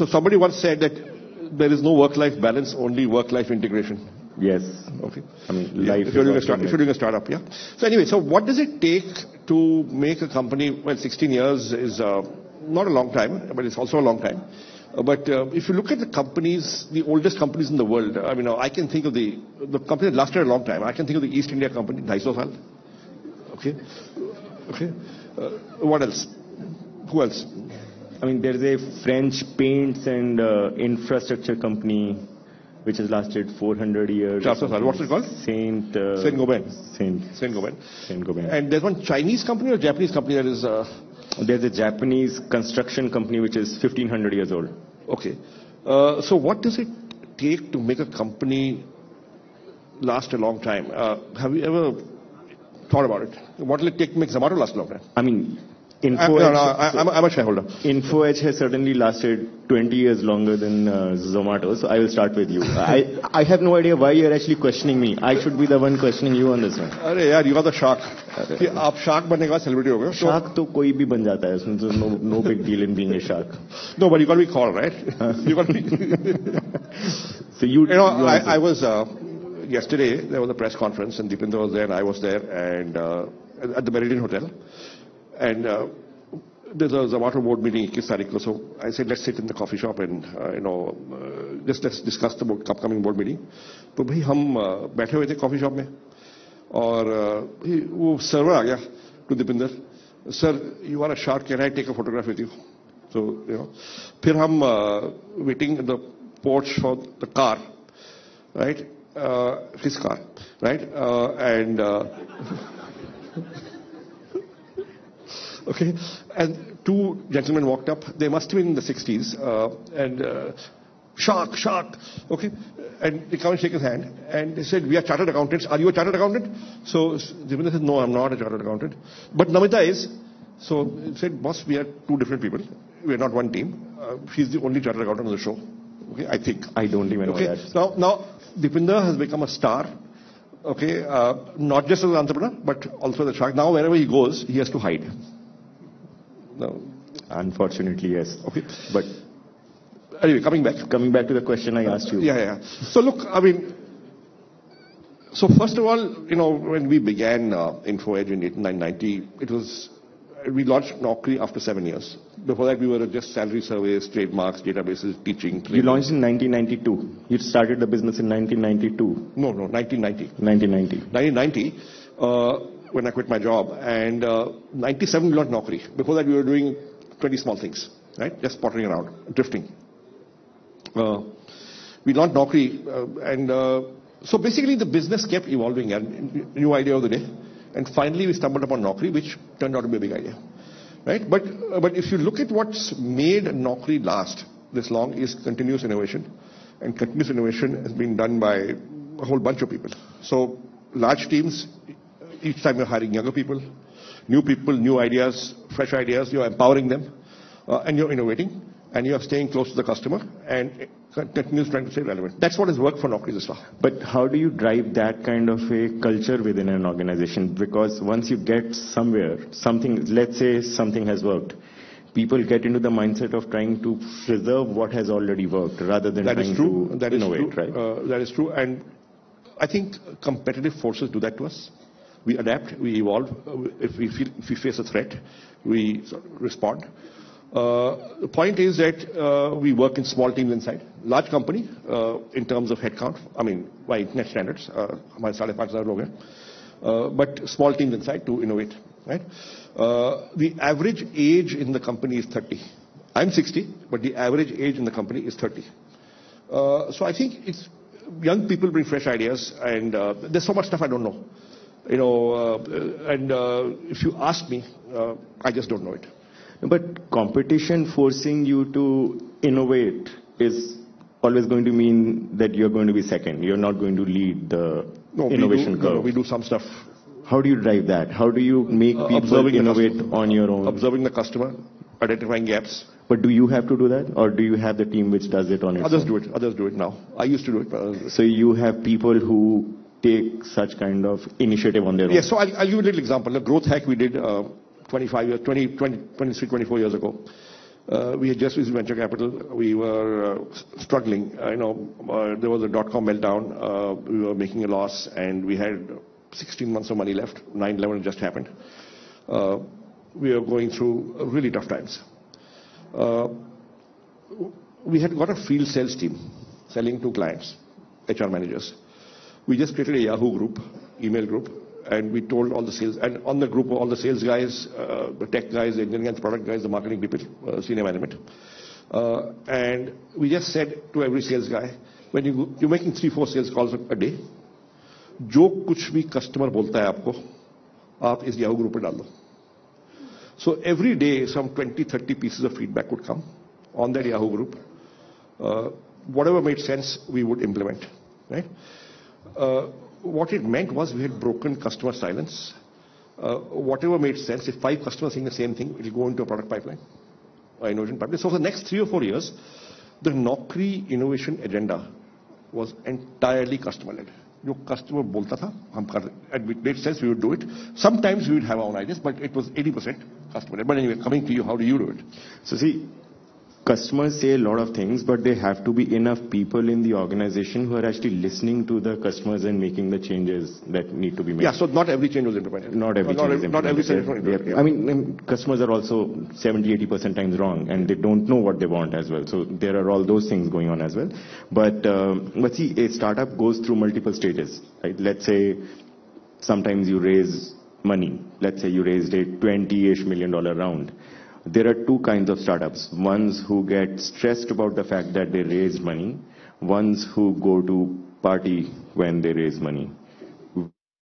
So somebody once said that there is no work-life balance, only work-life integration. Yes. Okay. I mean, life. If you're doing a startup, yeah. So anyway, so what does it take to make a company? Well, 16 years is not a long time, but it's also a long time. But if you look at the companies, the oldest companies in the world, I mean, I can think of the company that lasted a long time. I can think of the East India Company, 250 साल. Okay. Okay. What else? Who else? I mean, there's a French paints and infrastructure company which has lasted 400 years. 400 साल. What's it called? Saint-Gobain. Saint-Gobain. And there's one Chinese company or Japanese company that is... There's a Japanese construction company which is 1500 years old. Okay. So what does it take to make a company last a long time? Have you ever thought about it? What will it take to make Zomato last a long time? I mean, I'm a shareholder. Info Edge has certainly lasted 20 years longer than Zomato, so I will start with you. I have no idea why you're actually questioning me. I should be the one questioning you on this one. Arey yaar, you are the shark. आप shark बनने का celebrity हो गए. Shark तो कोई भी बन जाता है. There's no big deal in being a shark. No, but you got to be called, right? You got to be. So you know, I was yesterday there was a press conference and Deepinder was there and I was there and at the Meridian Hotel. And there's a Zomato board meeting, 21 तारीख को. So I said, let's sit in the coffee shop and, let's discuss the upcoming board meeting. तो भाई हम बैठे हुए थे coffee shop में और वो server आ गया to Deepinder. Sir, you are a shark, can I take a photograph with you? So, फिर हम waiting at the porch for the car, right? His car, right? Okay, and two gentlemen walked up. They must have been in the 60s, and shark, okay. And they come and shake his hand, and they said, "We are chartered accountants. Are you a chartered accountant?" So Deepinder said, "No, I'm not a chartered accountant." But Namita is. So he said, "Boss, we are two different people. We are not one team. She's the only chartered accountant on the show." Okay, I think. I don't even know that. Now Deepinder has become a star. Okay, not just as an entrepreneur, but also the shark. Now wherever he goes, he has to hide. No. Unfortunately, yes. Okay. But anyway, coming back to the question I asked you. Yeah. So look, I mean, so first of all, when we began Info Edge in 1990, we launched Naukri after 7 years. Before that, we were just salary surveys, trademarks, databases, teaching. You launched in 1992. You started the business in 1992. No, 1990. 1990. When I quit my job, and 97 we launched Naukri. Before that we were doing 20 small things, right? Just pottering around, drifting. We launched Naukri, and so basically the business kept evolving, and new idea of the day. And finally we stumbled upon Naukri, which turned out to be a big idea, right? But if you look at what's made Naukri last this long is continuous innovation, and continuous innovation has been done by a whole bunch of people. So large teams. Each time you're hiring younger people, new ideas, fresh ideas, you're empowering them, and you're innovating, and you're staying close to the customer, and continues trying to stay relevant. That's what has worked for Naukri this far. But how do you drive that kind of a culture within an organization? Because once you get somewhere, let's say something has worked, people get into the mindset of trying to preserve what has already worked, rather than trying to innovate, right? That is true, and I think competitive forces do that to us. We adapt, we evolve. If we face a threat, we sort of respond. The point is that we work in small teams inside. Large company, in terms of headcount, I mean, by internet standards, हमारे 5,500 लोग हैं. But small teams inside to innovate, right? The average age in the company is 30. I'm 60, but the average age in the company is 30. So I think it's young people bring fresh ideas, and there's so much stuff I don't know. And if you ask me, I just don't know it. But competition forcing you to innovate is always going to mean that you're going to be second. You're not going to lead the innovation curve. No, we do some stuff. How do you drive that? How do you make people innovate on your own? Observing the customer, identifying gaps. But do you have to do that? Or do you have the team which does it on its own? Others do it now. I used to do it. So you have people who take such kind of initiative on their own? Yes, so I'll give you a little example. A growth hack we did 24 years ago. We had just received venture capital. We were struggling. There was a dot-com meltdown. We were making a loss, and we had 16 months of money left. 9/11 just happened. We were going through really tough times. We had got a field sales team selling to clients, HR managers. We just created a Yahoo group, email group, and we told all the sales, and on the group, all the sales guys, the tech guys, the engineering and product guys, the marketing people, senior management. And we just said to every sales guy, when you're making 3-4 sales calls a day, जो कुछ भी customer बोलता है आपको, आप इस Yahoo group पे डाल दो. So every day, some 20-30 pieces of feedback would come on that Yahoo group. Whatever made sense, we would implement. Right? What it meant was we had broken customer silence. Whatever made sense, if 5 customers saying the same thing, it will go into a product pipeline, or innovation pipeline. So for the next 3 or 4 years, the Naukri innovation agenda was entirely customer-led. जो customer बोलता था, हम कर, and it made sense, we would do it. Sometimes we would have our own ideas, but it was 80% customer-led. But anyway, coming to you, how do you do it? So see, customers say a lot of things, but there have to be enough people in the organization who are actually listening to the customers and making the changes that need to be made. Yeah, so not every change was implemented. Not every change is implemented. Not every change was implemented. I mean, customers are also 70-80% times wrong, and they don't know what they want as well. So there are all those things going on as well. But see, a startup goes through multiple stages. Right? Let's say sometimes you raise money. Let's say you raised a $20-ish million round. There are 2 kinds of startups. Ones who get stressed about the fact that they raised money. Ones who go to party when they raise money.